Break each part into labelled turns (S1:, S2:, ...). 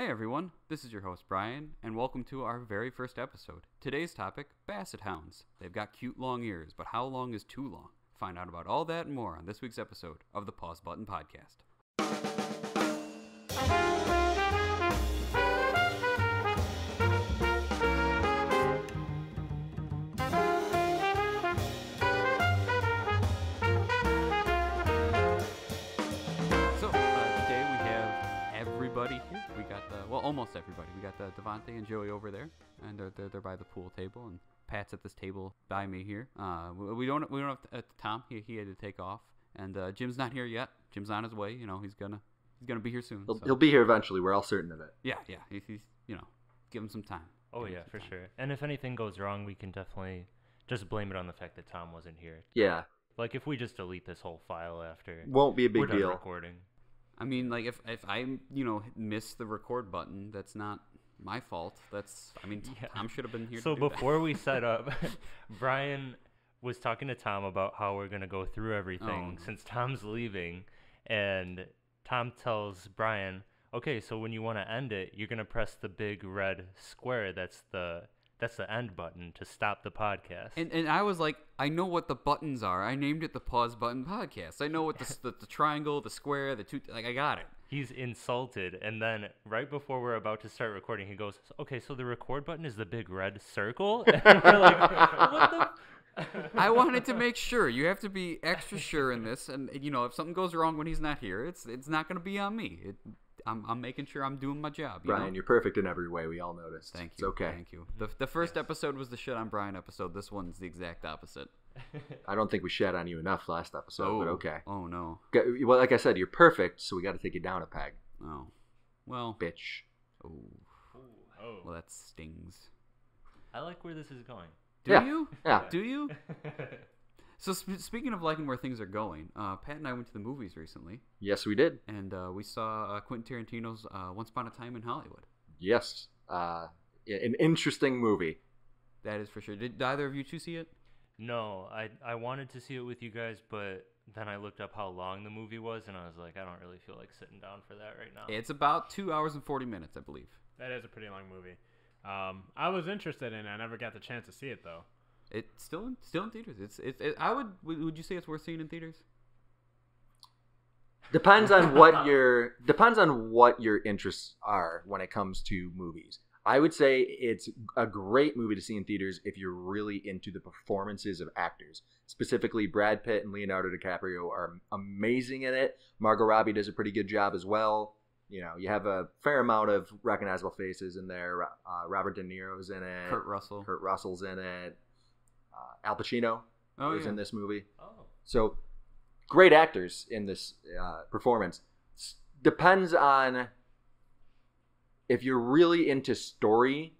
S1: everyone, this is your host Brian, and welcome to our very first episode. Today's topic, Basset Hounds. They've got cute long ears, but how long is too long? Find out about all that and more on this week's episode of the Pause Button Podcast. Here. We got almost everybody. We got Devontae and Joey over there, and they're by the pool table, and Pat's at this table by me here. We don't have Tom. He had to take off, and Jim's not here yet. Jim's on his way. You know, he's gonna be here soon.
S2: He'll be here eventually. We're all certain of it.
S1: Yeah. He's give him some time.
S3: For sure. And if anything goes wrong, we can definitely just blame it on the fact that Tom wasn't here.
S2: Yeah.
S3: Like if we just delete this whole file after,
S2: won't be a big
S3: we're done
S2: deal.
S3: Recording.
S1: I mean, like, if I, miss the record button, that's not my fault. Tom should have been here
S3: So
S1: to do
S3: before we set up, Brian was talking to Tom about how we're going to go through everything since Tom's leaving. And Tom tells Brian, okay, so when you want to end it, you're going to press the big red square. That's the end button to stop the podcast.
S1: And I was like, I know what the buttons are. I named it the Pause Button Podcast. I know what the triangle, the square, the two, I got it.
S3: He's insulted. And then right before we're about to start recording, he goes, okay, so the record button is the big red circle? And we're like, what the?
S1: I wanted to make sure. You have to be extra sure in this. And, if something goes wrong when he's not here, it's not going to be on me. I'm making sure I'm doing my job.
S2: Brian, you're perfect in every way. We all noticed.
S1: Thank
S2: you.
S1: It's
S2: okay.
S1: Thank you. The first episode was the shit on Brian episode. This one's the exact opposite.
S2: I don't think we shat on you enough last episode, but okay.
S1: Oh, no.
S2: Well, like I said, you're perfect, so we got to take you down a peg.
S1: Oh. Well.
S2: Bitch.
S1: Oh. Well, that stings.
S3: I like where this is going.
S1: Do you?
S2: Yeah.
S1: Do you? So speaking of liking where things are going, Pat and I went to the movies recently.
S2: Yes, we did.
S1: And we saw Quentin Tarantino's Once Upon a Time in Hollywood.
S2: Yes. An interesting movie.
S1: That is for sure. Did either of you two see it?
S3: No, I wanted to see it with you guys, but then I looked up how long the movie was, and I was like, I don't really feel like sitting down for that right now.
S1: It's about 2 hours and 40 minutes, I believe.
S4: That is a pretty long movie. I was interested in it. I never got the chance to see it, though.
S1: It's still in theaters. Would you say it's worth seeing in theaters?
S2: Depends on what your interests are when it comes to movies. I would say it's a great movie to see in theaters if you're really into the performances of actors. Specifically, Brad Pitt and Leonardo DiCaprio are amazing in it. Margot Robbie does a pretty good job as well. You have a fair amount of recognizable faces in there. Robert De Niro's in it.
S1: Kurt Russell's
S2: in it. Al Pacino is in this movie.
S3: Oh.
S2: So, great actors in this performance. Depends on if you're really into story.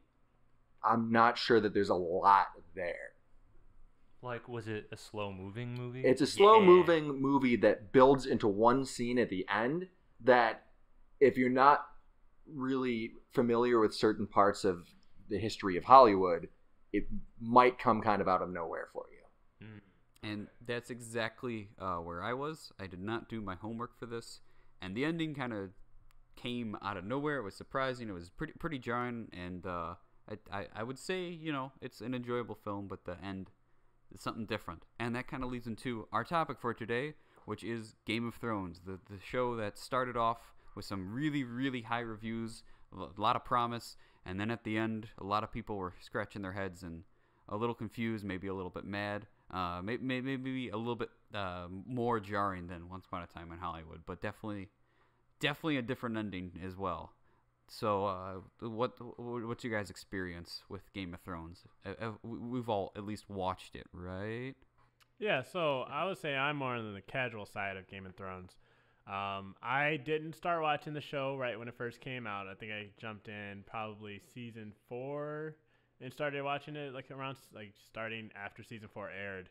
S2: I'm not sure that there's a lot there.
S3: Like, was it a slow-moving movie?
S2: It's a slow-moving movie that builds into one scene at the end that if you're not really familiar with certain parts of the history of Hollywood, it might come kind of out of nowhere for you.
S1: And that's exactly where I was. I did not do my homework for this. And the ending kind of came out of nowhere. It was surprising. It was pretty jarring. And I would say, it's an enjoyable film, but the end is something different. And that kind of leads into our topic for today, which is Game of Thrones, the show that started off with some really, really high reviews, a lot of promise. And then at the end, a lot of people were scratching their heads and a little confused, maybe a little bit mad, maybe a little bit more jarring than Once Upon a Time in Hollywood, but definitely a different ending as well. So, what's your guys' experience with Game of Thrones? We've all at least watched it, right?
S4: Yeah, so I would say I'm more on the casual side of Game of Thrones. I didn't start watching the show right when it first came out. I think I jumped in probably season 4 and started watching it starting after season 4 aired.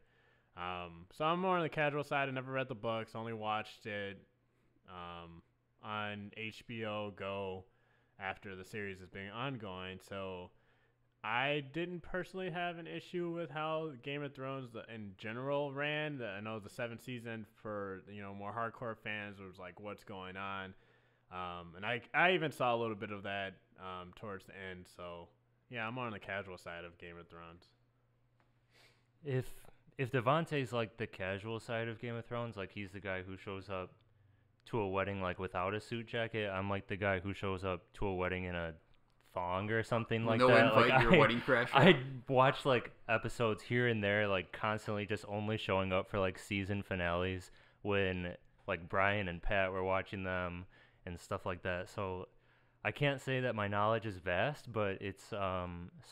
S4: So I'm more on the casual side. I never read the books, only watched it on HBO Go after the series has been ongoing. So I didn't personally have an issue with how Game of Thrones in general ran. I know the 7th season for more hardcore fans was like, what's going on? And I even saw a little bit of that towards the end. So yeah, I'm on the casual side of Game of Thrones.
S3: If Devontae's like the casual side of Game of Thrones, like he's the guy who shows up to a wedding like without a suit jacket, I'm like the guy who shows up to a wedding in a thong or something like
S1: no
S3: that.
S1: invite,
S3: Like
S1: your wedding crasher.
S3: I watch like episodes here and there, like constantly just only showing up for like season finales when like Brian and Pat were watching them and stuff like that. So I can't say that my knowledge is vast, but it's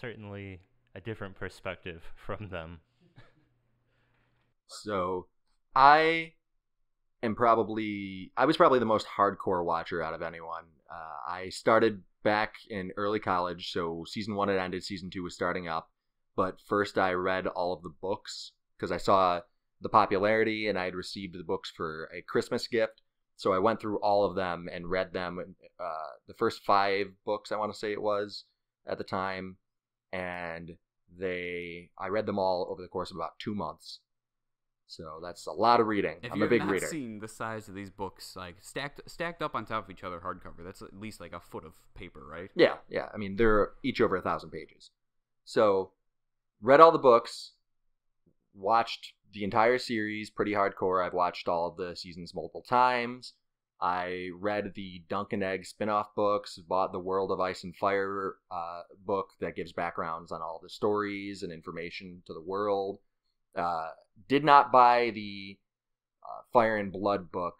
S3: certainly a different perspective from them.
S2: So I was probably the most hardcore watcher out of anyone. I started back in early college, so season 1 had ended, season 2 was starting up. But first I read all of the books because I saw the popularity and I had received the books for a Christmas gift. So I went through all of them and read them. The first 5 books, I want to say it was, at the time. And I read them all over the course of about 2 months. So that's a lot of reading. I'm a big reader.
S1: If you've not seen the size of these books, like stacked up on top of each other, hardcover, that's at least like a foot of paper, right?
S2: Yeah. I mean, they're each over 1,000 pages. So, read all the books, watched the entire series, pretty hardcore. I've watched all of the seasons multiple times. I read the Dunk and Egg spin-off books, bought the World of Ice and Fire book that gives backgrounds on all the stories and information to the world. Did not buy the Fire and Blood book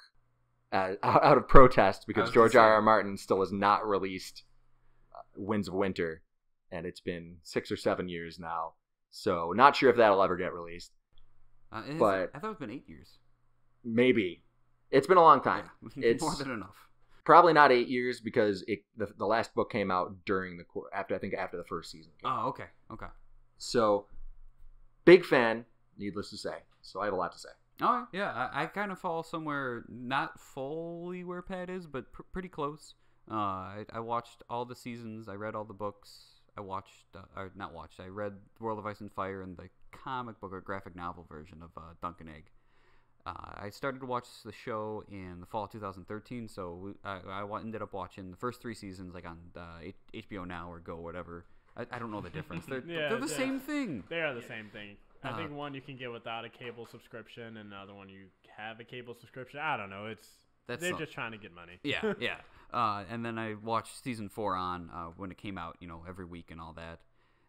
S2: out of protest because George R.R. Martin still has not released Winds of Winter, and it's been 6 or 7 years now. So not sure if that'll ever get released. But
S1: I thought it's been 8 years.
S2: Maybe. It's been a long time.
S1: Yeah,
S2: It's
S1: more than enough.
S2: probably not 8 years because the last book came out after the first season came out.
S1: Oh, okay.
S2: So, big fan, needless to say. So I have a lot to say.
S1: Oh, yeah. I kind of fall somewhere not fully where Pat is, but pretty close. I watched all the seasons. I read all the books. I read World of Ice and Fire and the comic book or graphic novel version of Dunk and Egg. I started to watch the show in the fall of 2013, so I ended up watching the first 3 seasons like on HBO Now or Go, whatever. I don't know the difference. They're the same thing.
S4: They are the same thing. I think one you can get without a cable subscription, and the other one you have a cable subscription. I don't know. They're just trying to get money.
S1: Yeah. And then I watched season 4 on when it came out, every week and all that.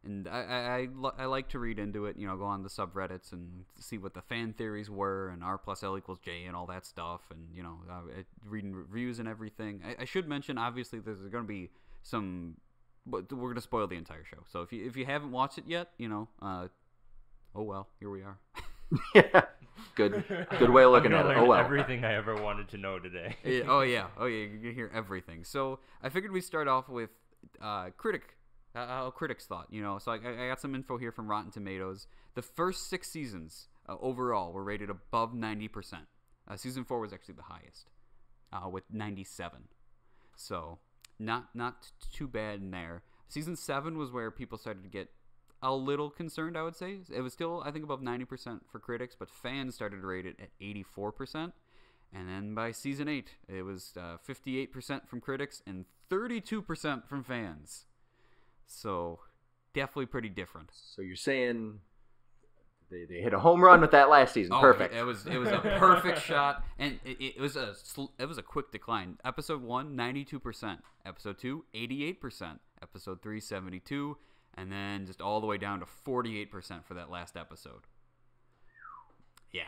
S1: And I like to read into it, go on the subreddits and see what the fan theories were and R+L=J and all that stuff, and reading reviews and everything. I should mention, obviously, there's going to be some, but we're going to spoil the entire show. So if you haven't watched it yet, oh well, here we are.
S2: Yeah, good way of looking at it. Oh well,
S3: everything I ever wanted to know today.
S1: Oh yeah, you can hear everything. So I figured we'd start off with how critics thought. So I got some info here from Rotten Tomatoes. The first 6 seasons overall were rated above 90%. Season 4 was actually the highest, with 97. So not too bad in there. Season 7 was where people started to get a little concerned, I would say. It was still, I think, above 90% for critics, but fans started to rate it at 84%. And then by season 8, it was 58% from critics and 32% from fans. So definitely pretty different.
S2: So you're saying they hit a home run with that last season? Perfect.
S1: It was a perfect shot, and it was a quick decline. Episode 1, 92%. Episode 2, 88%. Episode 3, 72%. And then just all the way down to 48% for that last episode. Yeah,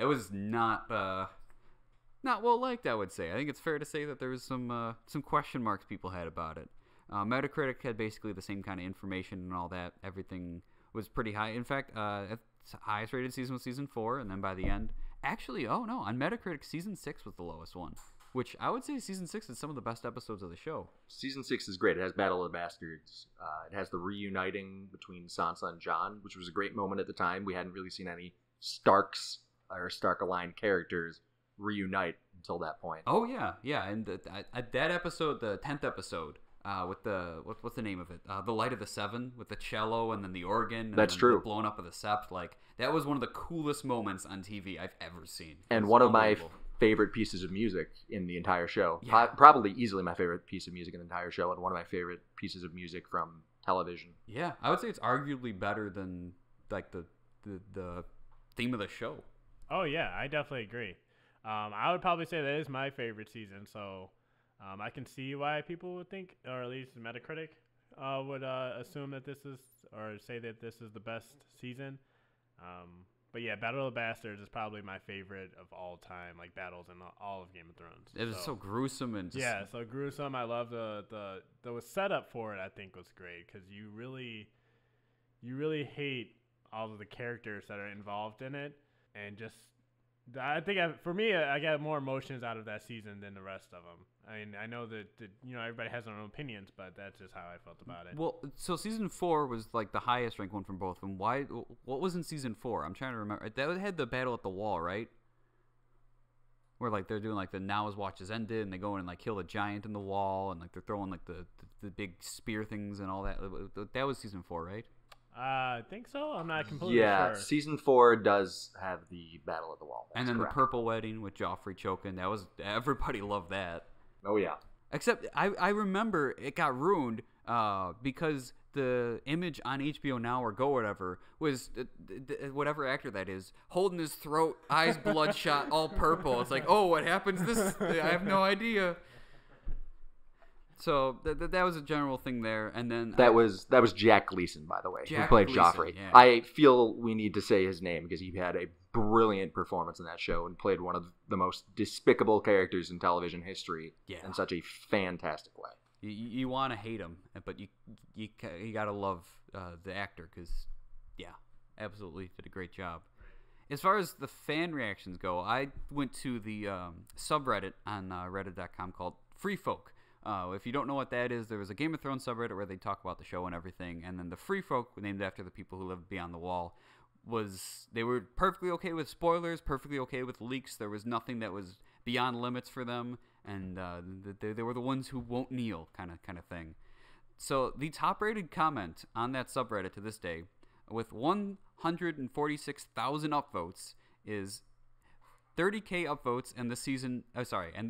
S1: it was not well liked, I would say. I think it's fair to say that there was some question marks people had about it. Metacritic had basically the same kind of information and all that. Everything was pretty high. In fact, its highest rated season was season 4, and then by the end, actually, on Metacritic, season 6 was the lowest one. Which I would say season 6 is some of the best episodes of the show.
S2: Season 6 is great. It has Battle of the Bastards. It has the reuniting between Sansa and Jon, which was a great moment at the time. We hadn't really seen any Starks or Stark-aligned characters reunite until that point.
S1: Oh, yeah. And that episode, the 10th episode, with what's the name of it? The Light of the Seven, with the cello and then the organ. And
S2: That's
S1: then
S2: true.
S1: The blowing up of the sept. Like, that was one of the coolest moments on TV I've ever seen.
S2: And one of my favorite pieces of music in the entire show.
S1: Yeah.
S2: Probably easily my favorite piece of music in the entire show, and one of my favorite pieces of music from television.
S1: Yeah, I would say it's arguably better than like the theme of the show.
S4: Oh yeah, I definitely agree. I would probably say that is my favorite season. So I can see why people would think, or at least Metacritic would assume that this is, or say that this is the best season. But yeah, Battle of the Bastards is probably my favorite of all time, like battles in all of Game of Thrones.
S1: It was so gruesome and just,
S4: yeah, so gruesome. I love the setup for it. I think was great because you really hate all of the characters that are involved in it, and just I think for me, I got more emotions out of that season than the rest of them. I mean, I know that everybody has their own opinions, but that's just how I felt about it.
S1: Well, so season 4 was like the highest ranked one from both of them. Why? What was in season 4? I'm trying to remember. That had the battle at the wall, right? Where like they're doing like the now his watch has ended, and they go in and like kill the giant in the wall, and like they're throwing like the big spear things and all that. That was season 4, right?
S4: I think so. I'm not completely
S2: Yeah,
S4: sure.
S2: season 4 does have the Battle at the Wall. That's
S1: and then
S2: correct.
S1: the purple wedding with Joffrey choking. That was everybody loved that.
S2: Oh yeah.
S1: Except I remember it got ruined because the image on HBO Now or Go whatever was whatever actor that is holding his throat, eyes bloodshot, all purple. It's like, oh, what happens this? I have no idea. So that was a general thing there, and then
S2: that was Jack Gleason, by the way, who
S1: Jack
S2: played
S1: Gleason,
S2: Joffrey.
S1: yeah.
S2: I feel we need to say his name because he had a brilliant performance in that show and played one of the most despicable characters in television history in such a fantastic way.
S1: You want to hate him, but you gotta love the actor because absolutely did a great job. As far as the fan reactions go, I went to the subreddit on reddit.com called Free Folk. If you don't know what that is, there was a Game of Thrones subreddit where they talk about the show and everything, and then the Free Folk, named after the people who lived beyond the wall, they were perfectly okay with spoilers, perfectly okay with leaks. There was nothing that was beyond limits for them, and they were the ones who won't kneel, kind of thing. So the top-rated comment on that subreddit to this day, with 146,000 upvotes, is 30K upvotes, and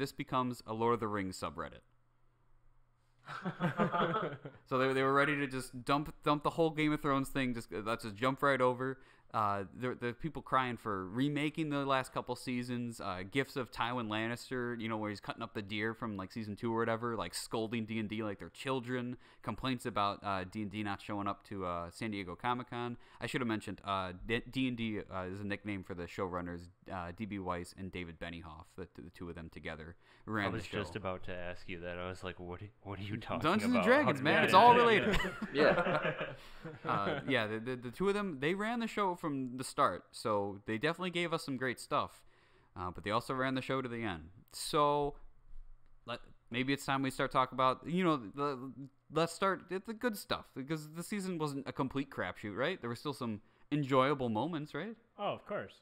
S1: this becomes a Lord of the Rings subreddit. So they were ready to just dump the whole Game of Thrones thing. Let's just jump right over. The people crying for remaking the last couple seasons. Gifs of Tywin Lannister, where he's cutting up the deer from like season 2 or whatever, like scolding D&D like they're children. Complaints about D&D not showing up to San Diego Comic-Con. I should have mentioned D&D is a nickname for the showrunners D.B. Weiss and David Benioff. The two of them together ran the show.
S3: I was just about to ask you that. I was like, what are you talking
S1: Dungeons
S3: about?
S1: and Dragons, man. It's all related. The two of them, they ran the show from the start, so they definitely gave us some great stuff, but they also ran the show to the end. So maybe it's time we start talking about, let's start the good stuff, because the season wasn't a complete crapshoot, right? There were still some enjoyable moments, right?
S4: Oh, of course.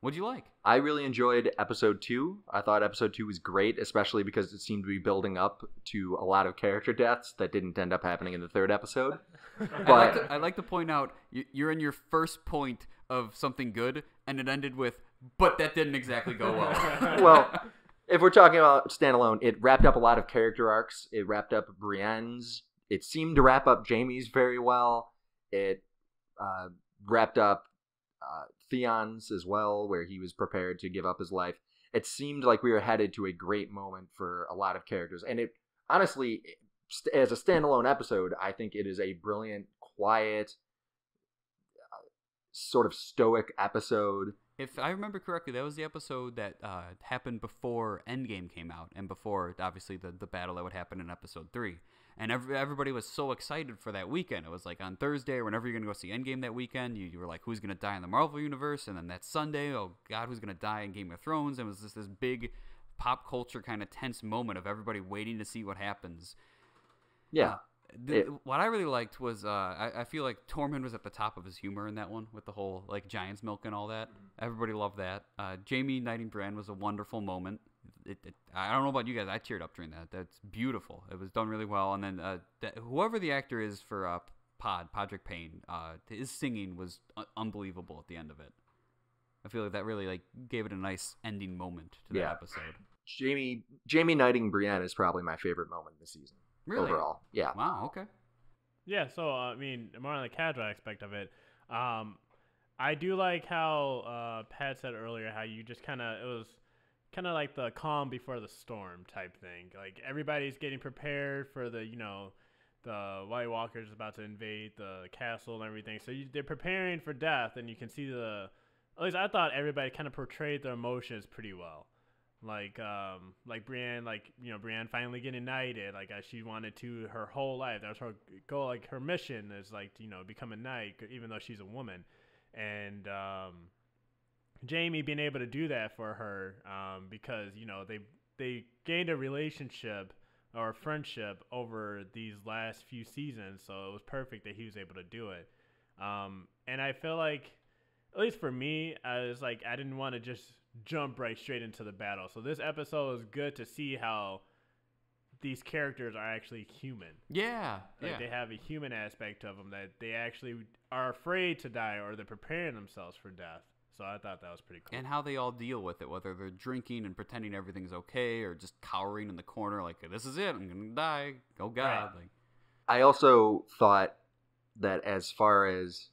S1: What'd you like?
S2: I really enjoyed episode 2. I thought episode 2 was great, especially because it seemed to be building up to a lot of character deaths that didn't end up happening in the 3rd episode. But
S1: I'd like to point out, you're in your first point of something good, and it ended with, but that didn't exactly go well.
S2: Well, if we're talking about standalone, it wrapped up a lot of character arcs. It wrapped up Brienne's. It seemed to wrap up Jaime's very well. It wrapped up Theon's as well, where he was prepared to give up his life. It seemed like we were headed to a great moment for a lot of characters. And it honestly, as a standalone episode, I think it is a brilliant, quiet, sort of stoic episode.
S1: If I remember correctly, that was the episode that happened before Endgame came out, and before, obviously, the battle that would happen in episode 3. And everybody was so excited for that weekend. It was like on Thursday, or whenever you're going to go see Endgame that weekend, you were like, who's going to die in the Marvel Universe? And then that Sunday, oh God, who's going to die in Game of Thrones? And it was just this big pop culture kind of tense moment of everybody waiting to see what happens.
S2: Yeah.
S1: What I really liked was I feel like Tormund was at the top of his humor in that one, with the whole like Giant's Milk and all that. Everybody loved that. Jaime knighting Bran was a wonderful moment. I don't know about you guys. I cheered up during that. That's beautiful. It was done really well. And then whoever the actor is for Podrick Payne, his singing was unbelievable at the end of it. I feel like that really like gave it a nice ending moment to that episode.
S2: Jamie knighting Brienne is probably my favorite moment in the season.
S1: Really?
S2: Overall, yeah.
S1: Wow. Okay.
S4: Yeah, so I mean, more on the casual aspect of it, I do like how Pat said earlier how you just it was kind of like the calm before the storm type thing. Like everybody's getting prepared for the the White Walkers about to invade the castle and everything. So they're preparing for death, and you can see at least I thought everybody kind of portrayed their emotions pretty well. Like Brienne, Brienne finally getting knighted, as she wanted to her whole life. That was her goal. Like her mission is become a knight, even though she's a woman. And Jamie being able to do that for her, because they gained a relationship or a friendship over these last few seasons, so it was perfect that he was able to do it. And I feel like, at least for me, I didn't want to just jump right straight into the battle. So this episode was good to see how these characters are actually human.
S1: Yeah.
S4: They have a human aspect of them, that they actually are afraid to die or they're preparing themselves for death. So I thought that was pretty cool.
S1: And how they all deal with it, whether they're drinking and pretending everything's okay or just cowering in the corner like, this is it, I'm going to die. Oh, God.
S4: Right.
S2: I also thought that as far as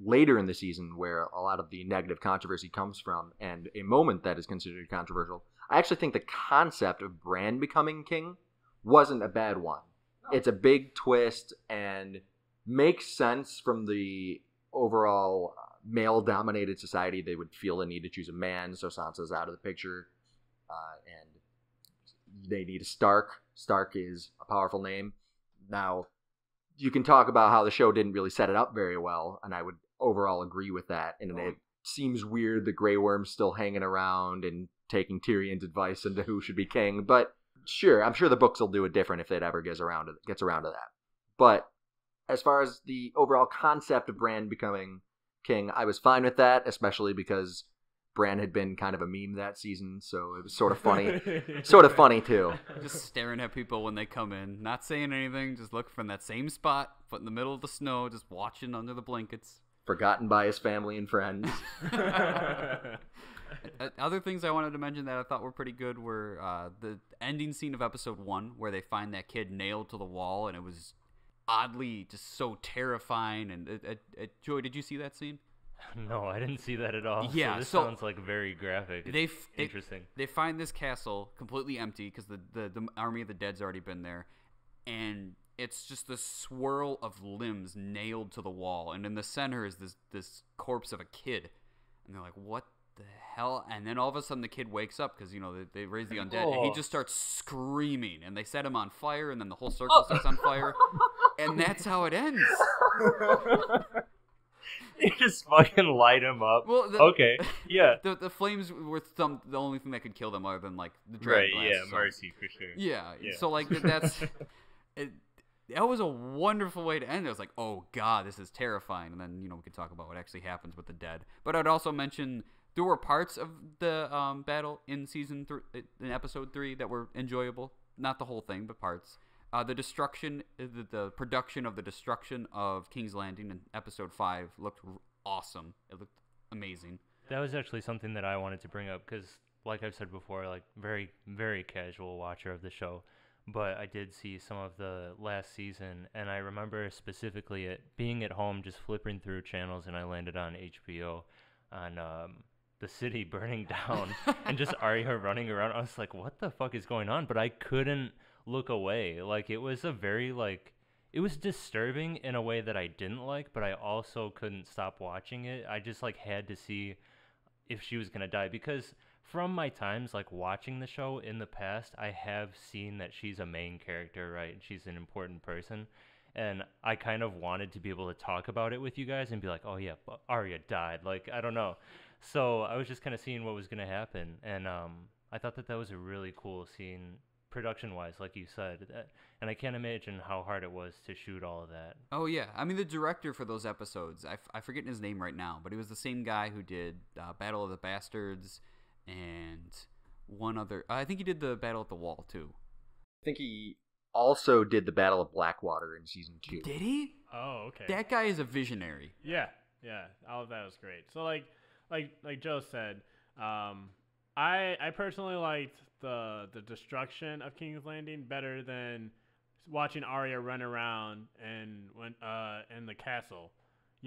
S2: later in the season, where a lot of the negative controversy comes from, and a moment that is considered controversial, I actually think the concept of Bran becoming king wasn't a bad one. It's a big twist and makes sense from the overall male-dominated society. They would feel the need to choose a man, so Sansa's out of the picture, and they need a Stark. Stark is a powerful name. Now, you can talk about how the show didn't really set it up very well, and I would overall agree with that. And it seems weird the Grey Worm's still hanging around and taking Tyrion's advice into who should be king. But sure, I'm sure the books will do it different if it ever gets around to that. But as far as the overall concept of Bran becoming king, I was fine with that, especially because Bran had been kind of a meme that season, so it was sort of funny. Sort of funny, too.
S1: Just staring at people when they come in, not saying anything, just looking from that same spot, foot in the middle of the snow, just watching under the blankets.
S2: Forgotten by his family and friends.
S1: Other things I wanted to mention that I thought were pretty good were the ending scene of episode 1, where they find that kid nailed to the wall, and it was oddly just so terrifying. And Joy, did you see that scene?
S3: No, I didn't see that at all.
S1: Yeah,
S3: so this sounds like very graphic. It's interesting.
S1: They find this castle completely empty because the army of the dead's already been there, and it's just this swirl of limbs nailed to the wall, and in the center is this corpse of a kid, and they're like, "What the hell?" And then all of a sudden, the kid wakes up because they raise the undead, and he just starts screaming, and they set him on fire, and then the whole circle starts on fire, and that's how it ends.
S3: You just fucking light him up. Well, okay, yeah.
S1: The flames were the only thing that could kill them, other than like the dragon
S3: glass. Yeah, so. Mercy for sure.
S1: Yeah, so like that's. That was a wonderful way to end it. I was like, oh, God, this is terrifying. And then, we could talk about what actually happens with the dead. But I'd also mention there were parts of the battle in in episode 3 that were enjoyable. Not the whole thing, but parts. The destruction, the production of the destruction of King's Landing in episode 5 looked awesome. It looked amazing.
S3: That was actually something that I wanted to bring up because, like I've said before, like very, very casual watcher of the show. But I did see some of the last season, and I remember specifically it being at home, just flipping through channels, and I landed on HBO on the city burning down, and just Arya running around. I was like, what the fuck is going on? But I couldn't look away. Like, it was it was disturbing in a way that I didn't like, but I also couldn't stop watching it. I just, had to see if she was going to die, because from my times watching the show in the past, I have seen that she's a main character, right? She's an important person, and I kind of wanted to be able to talk about it with you guys and be like, oh yeah, but Arya died. I don't know. So I was just kind of seeing what was going to happen, and I thought that was a really cool scene, production-wise, like you said, and I can't imagine how hard it was to shoot all of that.
S1: Oh yeah, I mean the director for those episodes, I forget his name right now, but he was the same guy who did Battle of the Bastards. And one other, I think he did the Battle at the Wall too.
S2: I think he also did the Battle of Blackwater in season 2.
S1: Did he?
S4: Oh, okay.
S1: That guy is a visionary.
S4: Yeah, all of that was great. So like Joe said, I personally liked the destruction of King's Landing better than watching Arya run around and when in the castle.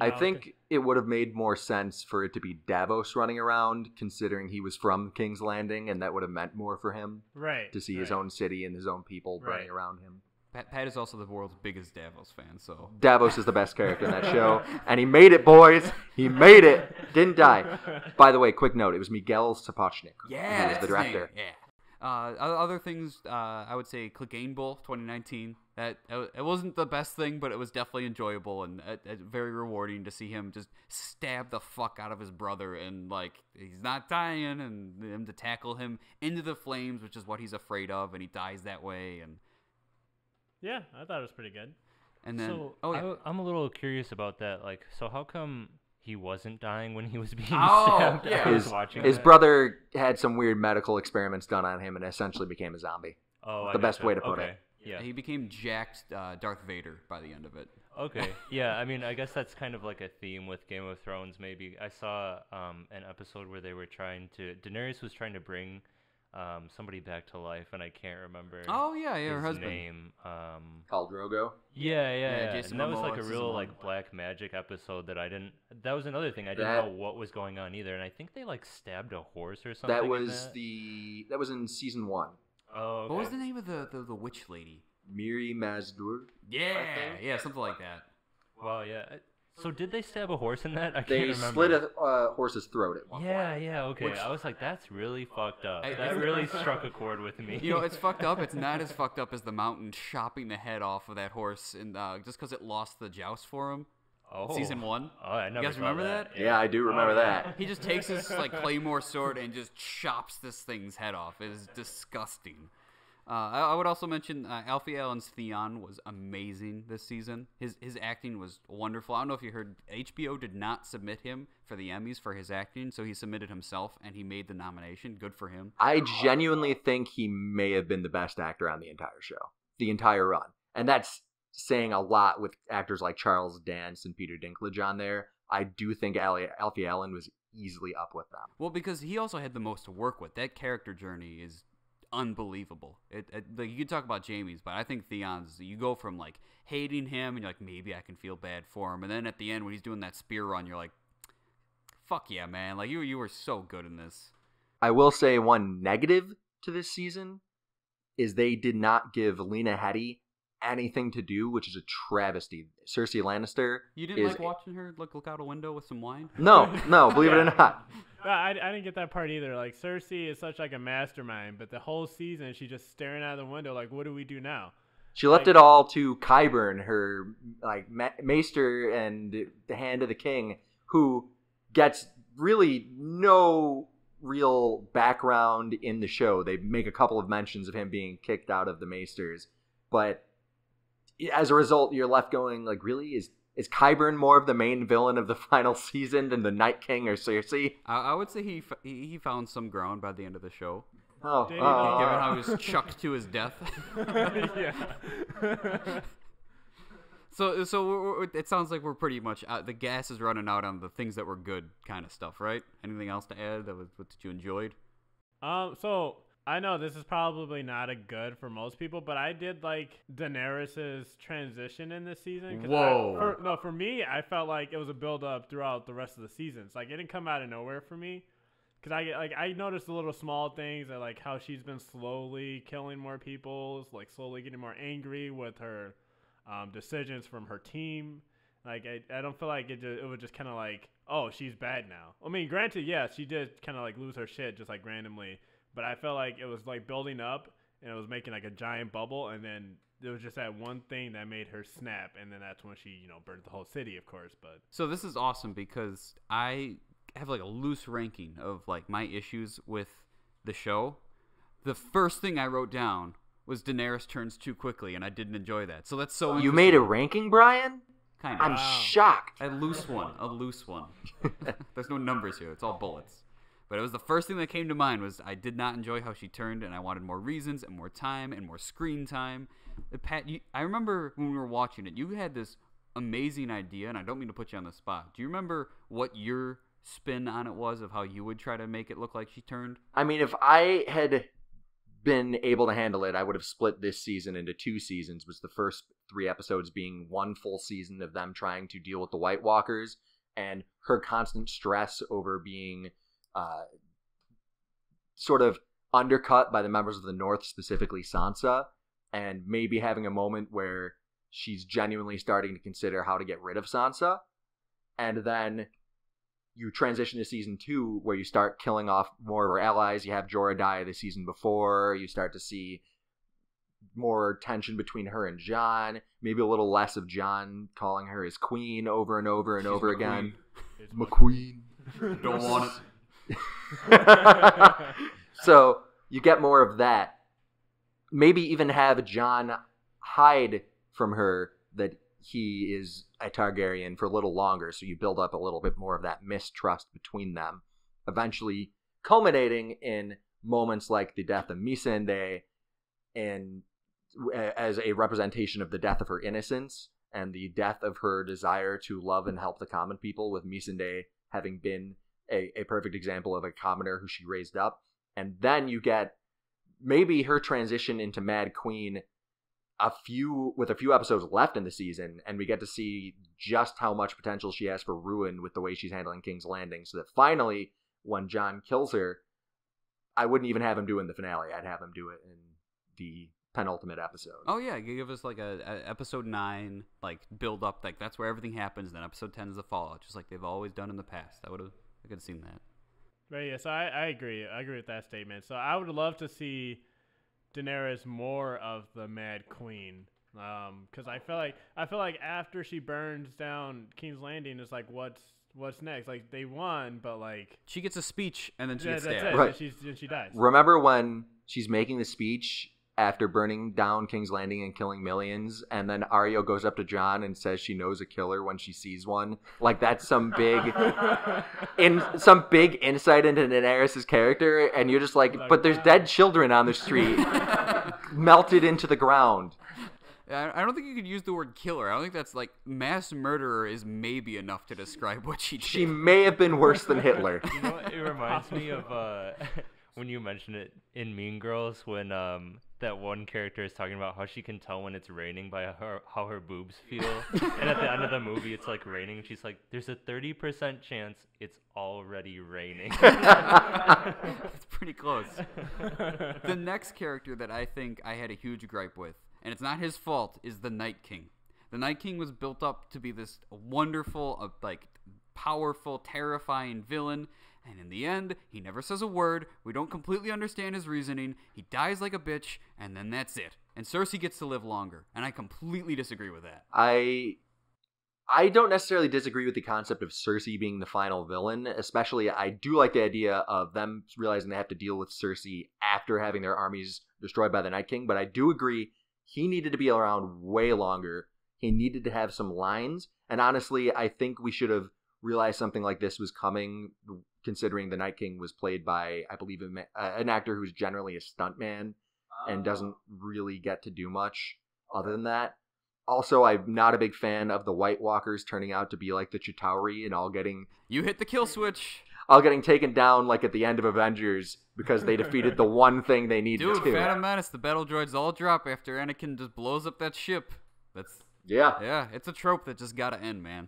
S2: I think it would have made more sense for it to be Davos running around, considering he was from King's Landing, and that would have meant more for him.
S4: Right.
S2: To see his own city and his own people
S4: Right.
S2: running around him.
S1: Pat is also the world's biggest Davos fan, so
S2: Davos is the best character in that show, and he made it, boys. He made it. Didn't die. By the way, quick note: it was Miguel Sapochnik who was the director.
S1: Yeah. Other things, I would say Clegane Bowl 2019. That it wasn't the best thing, but it was definitely enjoyable and very rewarding to see him just stab the fuck out of his brother and like he's not dying, and him to tackle him into the flames, which is what he's afraid of, and he dies that way. And
S4: yeah, I thought it was pretty good.
S1: and then
S3: So I'm a little curious about that. Like, so how come he wasn't dying when he was being
S1: Oh,
S3: stabbed?
S1: yeah.
S3: I was watching
S2: His
S3: that.
S2: brother had some weird medical experiments done on him and essentially became a zombie.
S3: Oh, I
S2: the best
S3: gotcha.
S2: way to put
S3: Okay.
S2: it.
S3: Yeah.
S1: he became jacked Darth Vader by the end of it.
S3: Okay. Yeah. I mean, I guess that's kind of like a theme with Game of Thrones. Maybe I saw an episode where they were Daenerys was trying to bring somebody back to life, and I can't remember.
S1: Oh yeah, her
S3: his
S1: husband.
S3: name.
S2: Khal Drogo.
S3: Yeah.
S1: Jason
S3: And that was
S1: Momoa
S3: like a
S1: is his
S3: real
S1: mom.
S3: like black magic episode that I didn't. That was another thing I didn't
S2: That-
S3: know what was going on either, and I think they like stabbed a horse or something.
S2: That
S3: in
S2: was
S3: that.
S2: that was in season 1.
S3: Oh. Okay.
S1: What was the name of the witch lady?
S2: Miri Mazdur.
S1: Yeah, something like that.
S3: Wow. Yeah. So did they stab a horse in that? I
S2: They
S3: can't remember.
S2: slit a horse's throat at one point.
S3: Yeah, okay.
S1: Which-
S3: I was like, that's really fucked up.
S1: I-
S3: That really struck a chord with me.
S1: You know, it's fucked up. It's not as fucked up as the mountain chopping the head off of that horse, and just because it lost the joust for him. Season 1.
S3: Oh, I never
S1: You guys
S3: saw
S1: remember that?
S2: Yeah, I do remember that.
S1: He just takes his like claymore sword and just chops this thing's head off. It is disgusting. I would also mention Alfie Allen's Theon was amazing this season. His acting was wonderful. I don't know if you heard, HBO did not submit him for the Emmys for his acting, so he submitted himself and he made the nomination. Good for him.
S2: I genuinely think he may have been the best actor on the entire show, the entire run. And that's saying a lot with actors like Charles Dance and Peter Dinklage on there. I do think Alfie Allen was easily up with them.
S1: Well, because he also had the most to work with. That character journey is unbelievable. Like, you could talk about Jamie's, but I think Theon's, you go from like hating him and you're like, maybe I can feel bad for him, and then at the end when he's doing that spear run, you're like, fuck yeah, man, like you were so good in this.
S2: I will say one negative to this season is they did not give Lena Headey anything to do, which is a travesty. Cersei Lannister
S1: You didn't
S2: is
S1: like watching her look out a window with some wine?
S2: no, believe it or not.
S4: I didn't get that part either. Like, Cersei is such like a mastermind, but the whole season she's just staring out of the window like, what do we do now?
S2: She left it all to Qyburn, her like maester and the Hand of the King, who gets really no real background in the show. They make a couple of mentions of him being kicked out of the maesters, but as a result, you're left going like, really, is Qyburn more of the main villain of the final season than the Night King or Cersei?
S1: I would say he found some ground by the end of the show.
S2: Oh,
S4: Did he?
S1: Given how he was chucked to his death.
S4: Yeah.
S1: So it sounds like we're pretty much the gas is running out on the things that were good kind of stuff, right? Anything else to add that you enjoyed?
S4: So I know this is probably not a good for most people, but I did like Daenerys's transition in this season.
S1: Whoa.
S4: For me, I felt like it was a build up throughout the rest of the seasons. Like, it didn't come out of nowhere for me. Cause I noticed the little small things that, like, how she's been slowly killing more people, like slowly getting more angry with her decisions from her team. Like, I don't feel like it was just kind of like, oh, she's bad now. I mean, granted, yeah, she did kind of like lose her shit just like randomly, but I felt like it was like building up and it was making like a giant bubble, and then there was just that one thing that made her snap, and then that's when she burned the whole city, of course. But
S1: So this is awesome because I have like a loose ranking of like my issues with the show. The first thing I wrote down was Daenerys turns too quickly, and I didn't enjoy that. So that's so
S2: you made a ranking, Brian?
S1: kind
S2: I'm
S1: of
S2: shocked.
S1: a loose one. There's no numbers here. It's all bullets. But it was the first thing that came to mind was I did not enjoy how she turned, and I wanted more reasons and more time and more screen time. Pat, I remember when we were watching it, you had this amazing idea, and I don't mean to put you on the spot. Do you remember what your spin on it was of how you would try to make it look like she turned?
S2: I mean, if I had been able to handle it, I would have split this season into 2 seasons, with the first 3 episodes being 1 full season of them trying to deal with the White Walkers and her constant stress over being sort of undercut by the members of the North, specifically Sansa, and maybe having a moment where she's genuinely starting to consider how to get rid of Sansa. And then you transition to season 2, where you start killing off more of her allies. You have Jorah die the season before. You start to see more tension between her and Jon. Maybe a little less of Jon calling her his queen over and over and over again. McQueen.
S1: Don't want
S2: it. So you get more of that. Maybe even have Jon hide from her that he is a Targaryen for a little longer, so you build up a little bit more of that mistrust between them, eventually culminating in moments like the death of Missandei, and as a representation of the death of her innocence and the death of her desire to love and help the common people, with Missandei having been a perfect example of a commoner who she raised up. And then you get maybe her transition into Mad Queen with a few episodes left in the season, and we get to see just how much potential she has for ruin with the way she's handling King's Landing, so that finally, when Jon kills her, I wouldn't even have him do it in the finale. I'd have him do it in the penultimate episode.
S1: Oh yeah, you give us like a episode 9 like build up, like that's where everything happens, and then episode 10 is the fallout, just like they've always done in the past. I could have seen that.
S4: But yeah, so I agree. I agree with that statement. So I would love to see Daenerys more of the Mad Queen, because I feel like after she burns down King's Landing, it's like what's next? Like they won, but like
S1: she gets a speech and then she gets
S4: that's
S1: stabbed.
S4: it.
S2: Right.
S4: And she dies.
S2: Remember when she's making the speech after burning down King's Landing and killing millions, and then Arya goes up to Jon and says she knows a killer when she sees one? Like that's some big insight into Daenerys' character, and you're just like, but there's dead children on the street, melted into the ground.
S1: I don't think you could use the word killer. I don't think that's like mass murderer is maybe enough to describe what she did.
S2: She may have been worse than Hitler.
S3: You know what? It reminds me of when you mentioned it in Mean Girls, when that one character is talking about how she can tell when it's raining by how her boobs feel. And at the end of the movie, it's like raining. And she's like, there's a 30% chance it's already raining.
S1: It's pretty close. The next character that I think I had a huge gripe with, and it's not his fault, is the Night King. The Night King was built up to be this wonderful, like, powerful, terrifying villain. And in the end, he never says a word. We don't completely understand his reasoning. He dies like a bitch, and then that's it. And Cersei gets to live longer. And I completely disagree with that.
S2: I don't necessarily disagree with the concept of Cersei being the final villain. Especially, I do like the idea of them realizing they have to deal with Cersei after having their armies destroyed by the Night King. But I do agree, he needed to be around way longer. He needed to have some lines. And honestly, I think we should have realized something like this was coming, considering the Night King was played by, I believe, an actor who's generally a stuntman and doesn't really get to do much other than that. Also, I'm not a big fan of the White Walkers turning out to be like the Chitauri and all getting...
S1: You hit the kill switch.
S2: All getting taken down like at the end of Avengers because they defeated the one thing they needed to.
S1: Dude, Phantom Menace, the battle droids all drop after Anakin just blows up that ship. Yeah, it's a trope that just gotta end, man.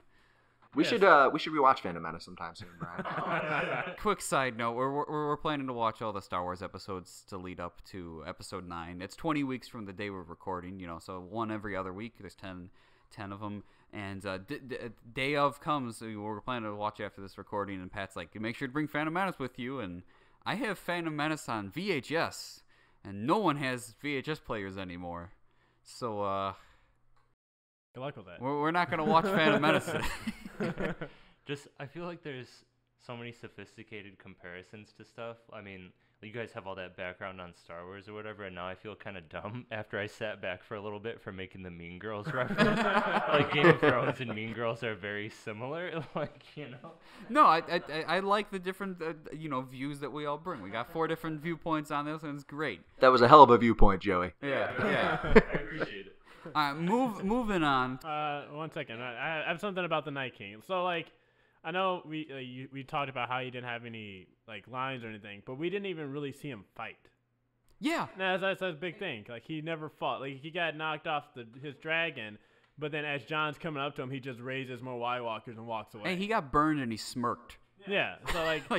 S2: We should rewatch Phantom Menace sometime soon, Brian.
S1: Quick side note: we're planning to watch all the Star Wars episodes to lead up to Episode 9. It's 20 weeks from the day we're recording, so one every other week. There's 10 of them, and day of comes. We're planning to watch after this recording, and Pat's like, "Make sure to bring Phantom Menace with you." And I have Phantom Menace on VHS, and no one has VHS players anymore, so
S4: good luck with that.
S1: We're not gonna watch Phantom Menace today.
S3: I feel like there's so many sophisticated comparisons to stuff. I mean, you guys have all that background on Star Wars or whatever, and now I feel kind of dumb after I sat back for a little bit for making the Mean Girls reference. Like Game of Thrones and Mean Girls are very similar,
S1: No, I like the different views that we all bring. We got 4 different viewpoints on this, and it's great.
S2: That was a hell of a viewpoint, Joey.
S1: Yeah.
S3: I appreciate it.
S1: Moving on.
S4: 1 second. I have something about the Night King. So, I know we talked about how he didn't have any like lines or anything, but we didn't even really see him fight.
S1: Yeah.
S4: No, that's a big thing. Like he never fought. Like he got knocked off his dragon, but then as John's coming up to him, he just raises more White Walkers and walks away.
S1: Hey, he got burned and he smirked.
S4: Yeah. So like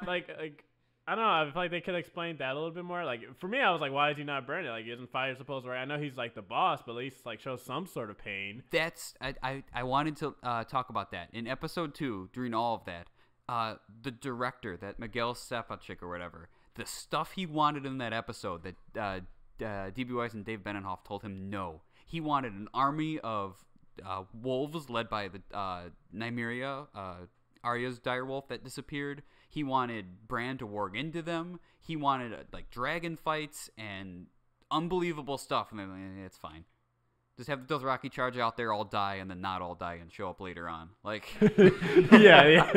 S4: like I don't know. I feel like they could explain that a little bit more. Like for me, I was like, why is he not burning it? Like, isn't fire supposed to? Right? I know he's like the boss, but at least like show some sort of pain.
S1: That's I wanted to talk about that in episode 2 during all of that. The director, that Miguel Sapochnik or whatever, the stuff he wanted in that episode that D.B. Weiss and Dave Benioff told him no. He wanted an army of wolves led by the Nymeria, Arya's direwolf that disappeared. He wanted Bran to warg into them. He wanted like dragon fights and unbelievable stuff. And they're like, it's fine. Just have the Dothraki charge out there, all die, and then not all die and show up later on. Like,
S4: yeah.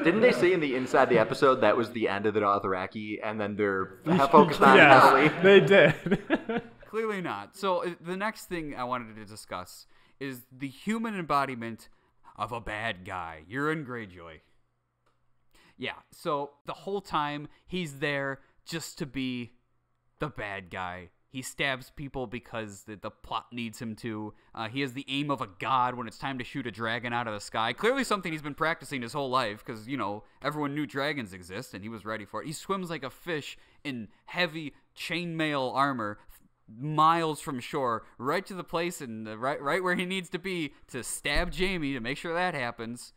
S2: Didn't they say in the inside the episode that was the end of the Dothraki, and then they're focused on it heavily?
S4: They did.
S1: Clearly not. So the next thing I wanted to discuss is the human embodiment of a bad guy, Euron Greyjoy. Yeah, so the whole time he's there just to be the bad guy. He stabs people because the plot needs him to. He has the aim of a god when it's time to shoot a dragon out of the sky. Clearly something he's been practicing his whole life because, you know, everyone knew dragons exist and he was ready for it. He swims like a fish in heavy chainmail armor miles from shore right to the place and right where he needs to be to stab Jaime to make sure that happens.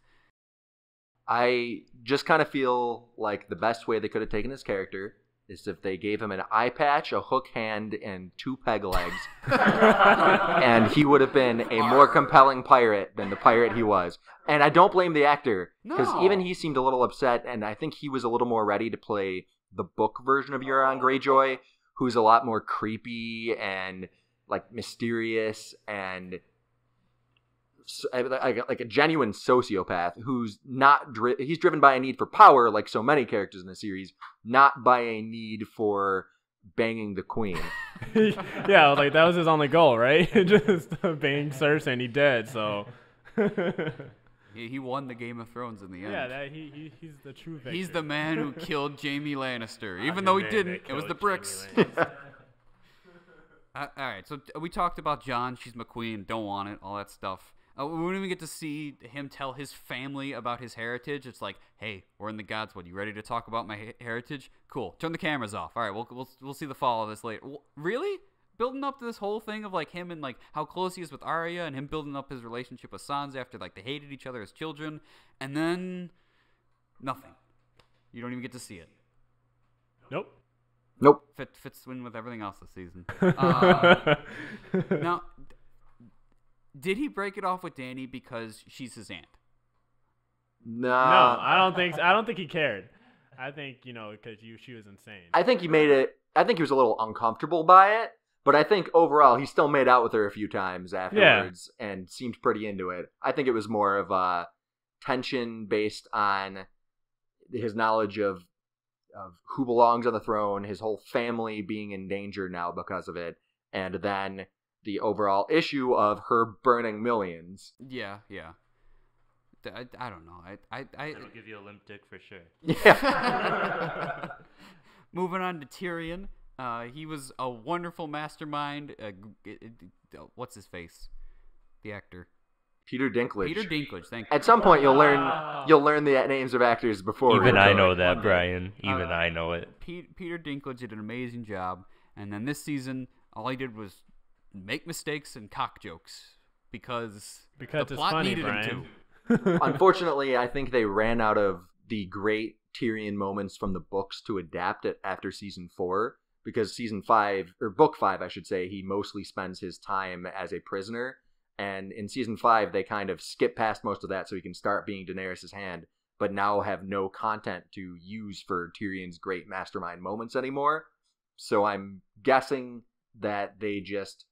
S2: I just kind of feel like the best way they could have taken his character is if they gave him an eye patch, a hook hand, and 2 peg legs. And he would have been a more compelling pirate than the pirate he was. And I don't blame the actor, because even he seemed a little upset, and I think he was a little more ready to play the book version of Euron Greyjoy, who's a lot more creepy and like mysterious and like a genuine sociopath who's not he's driven by a need for power, like so many characters in the series, not by a need for banging the queen.
S4: Yeah, like that was his only goal, right? Just bang Cersei and he dead. So
S1: he won the Game of Thrones in the end.
S4: Yeah, he's the true victor.
S1: He's the man who killed Jaime Lannister, even though he didn't. It was the bricks. All right, so we talked about Jon. She's McQueen. Don't want it. All that stuff. We wouldn't even get to see him tell his family about his heritage. It's like, hey, we're in the Godswood. You ready to talk about my heritage? Cool. Turn the cameras off. All right, we'll see the fall of this later. Really? Building up this whole thing of like him and like how close he is with Arya and him building up his relationship with Sansa after like they hated each other as children, and then nothing. You don't even get to see it.
S4: Nope.
S1: Fits in with everything else this season. Now, did he break it off with Dany because she's his aunt?
S2: No,
S4: I don't think so. I don't think he cared. I think, because she was insane.
S2: I think he made it. I think he was a little uncomfortable by it, but I think overall he still made out with her a few times afterwards and seemed pretty into it. I think it was more of a tension based on his knowledge of who belongs on the throne, his whole family being in danger now because of it, and then the overall issue of her burning millions.
S1: Yeah. I don't know.
S3: It'll give you a limp dick for sure.
S2: Yeah.
S1: Moving on to Tyrion. He was a wonderful mastermind. What's his face? The actor.
S2: Peter Dinklage.
S1: Peter Dinklage. Thank you.
S2: At some point, you'll learn the names of actors before.
S3: Even I know that, Brian. Even I know it.
S1: Peter Dinklage did an amazing job, and then this season, all he did was make mistakes and cock jokes because the
S4: it's
S1: plot
S4: funny,
S1: needed
S4: Brian.
S1: him to.
S2: Unfortunately, I think they ran out of the great Tyrion moments from the books to adapt it after season 4, because season 5, or book 5, I should say, he mostly spends his time as a prisoner. And in season 5, they kind of skip past most of that so he can start being Daenerys' hand, but now have no content to use for Tyrion's great mastermind moments anymore. So I'm guessing that they just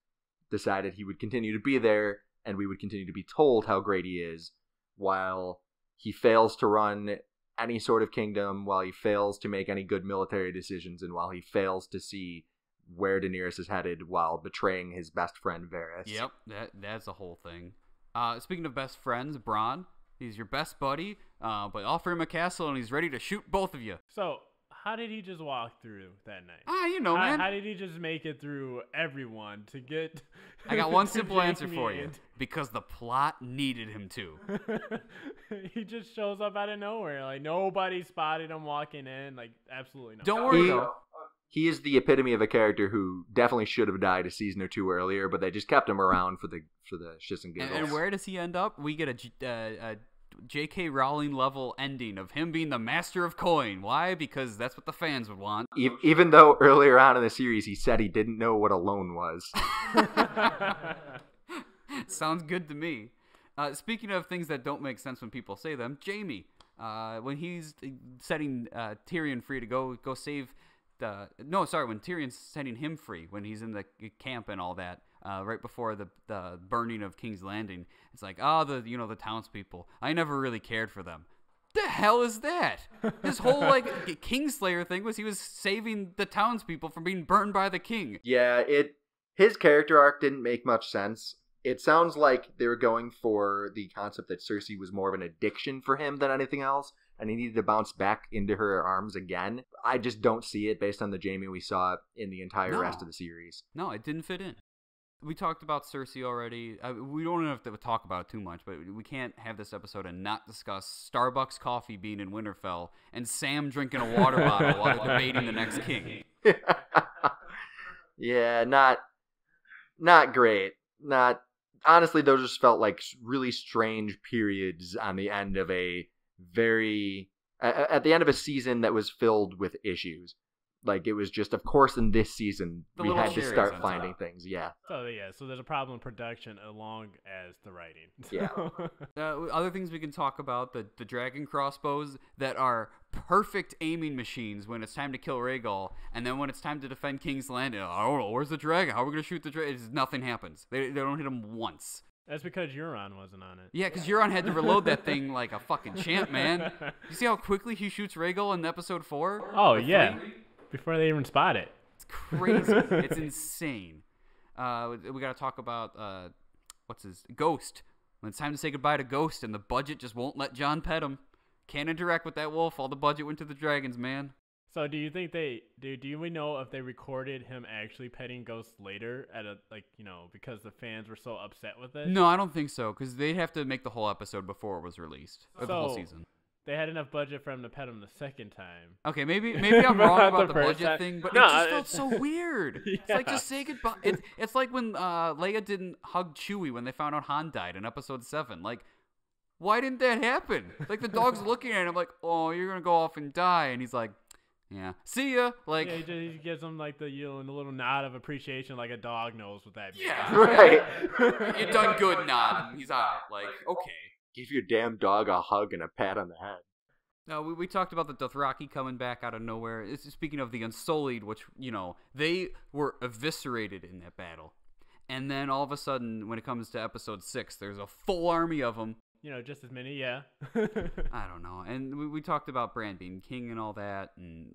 S2: decided he would continue to be there, and we would continue to be told how great he is, while he fails to run any sort of kingdom, while he fails to make any good military decisions, and while he fails to see where Daenerys is headed while betraying his best friend Varys.
S1: Yep, that's the whole thing. Speaking of best friends, Bronn, He's your best buddy, but offer him a castle and he's ready to shoot both of you.
S4: So how did he just walk through that night?
S1: Man.
S4: How did he just make it through everyone to get?
S1: I got one
S4: to
S1: simple answer
S4: Jamie
S1: for you.
S4: and-
S1: Because the plot needed him to.
S4: He just shows up out of nowhere. Like nobody spotted him walking in. Like absolutely no.
S1: Don't worry, though.
S2: He is the epitome of a character who definitely should have died a season or two earlier, but they just kept him around for the shits and giggles.
S1: And where does he end up? We get a J.K. Rowling level ending of him being the master of coin. Why? Because that's what the fans would want.
S2: Even though earlier on in the series he said he didn't know what a loan was.
S1: Sounds good to me. Speaking of things that don't make sense when people say them, Jamie, when he's setting Tyrion free to go save when Tyrion's setting him free when he's in the camp and all that, right before the burning of King's Landing, it's like, the townspeople, I never really cared for them. The hell is that? This whole Kingslayer thing was he was saving the townspeople from being burned by the king.
S2: Yeah, his character arc didn't make much sense. It sounds like they were going for the concept that Cersei was more of an addiction for him than anything else, and he needed to bounce back into her arms again. I just don't see it based on the Jamie we saw in the entire rest of the series.
S1: No, it didn't fit in. We talked about Cersei already. We don't have to talk about it too much, but we can't have this episode and not discuss Starbucks coffee being in Winterfell and Sam drinking a water bottle while they're debating the next king.
S2: Yeah, not great. Honestly, those just felt like really strange periods on the end of at the end of a season that was filled with issues. Like, it was just, of course, in this season, we had to start finding things. Yeah.
S4: So there's a problem in production along as the writing.
S2: Yeah.
S1: Other things we can talk about, the dragon crossbows that are perfect aiming machines when it's time to kill Rhaegal, and then when it's time to defend King's Landing, I don't know, where's the dragon? How are we going to shoot the dragon? Nothing happens. They don't hit him once.
S4: That's because Euron wasn't on it.
S1: Yeah, because Euron had to reload that thing like a fucking champ, man. You see how quickly he shoots Rhaegal in episode 4?
S4: Oh, yeah. Before they even spot it.
S1: It's crazy. It's insane. We got to talk about, Ghost. When it's time to say goodbye to Ghost and the budget just won't let Jon pet him. Can't interact with that wolf. All the budget went to the dragons, man.
S4: So do you think do we know if they recorded him actually petting Ghost later because the fans were so upset with it?
S1: No, I don't think so, because they'd have to make the whole episode before it was released. Or the whole season.
S4: They had enough budget for him to pet him the second time.
S1: Okay, maybe I'm wrong about the budget
S4: time.
S1: thing, but
S4: No,
S1: it just felt so weird.
S4: Yeah.
S1: It's like, just say goodbye. It's like when Leia didn't hug Chewie when they found out Han died in episode 7. Like, why didn't that happen? Like, the dog's looking at him like, oh, you're going to go off and die. And he's like, yeah, see ya. Like,
S4: yeah, he gives him like the little nod of appreciation, like a dog knows what that means.
S1: yeah,
S2: Right.
S1: You done good, nod. He's out. Like, okay.
S2: Give your damn dog a hug and a pat on the head.
S1: No, we talked about the Dothraki coming back out of nowhere. Speaking of the Unsullied, which, they were eviscerated in that battle. And then all of a sudden, when it comes to episode 6, there's a full army of them.
S4: Just as many, yeah.
S1: I don't know. And we talked about Bran being king and all that. And,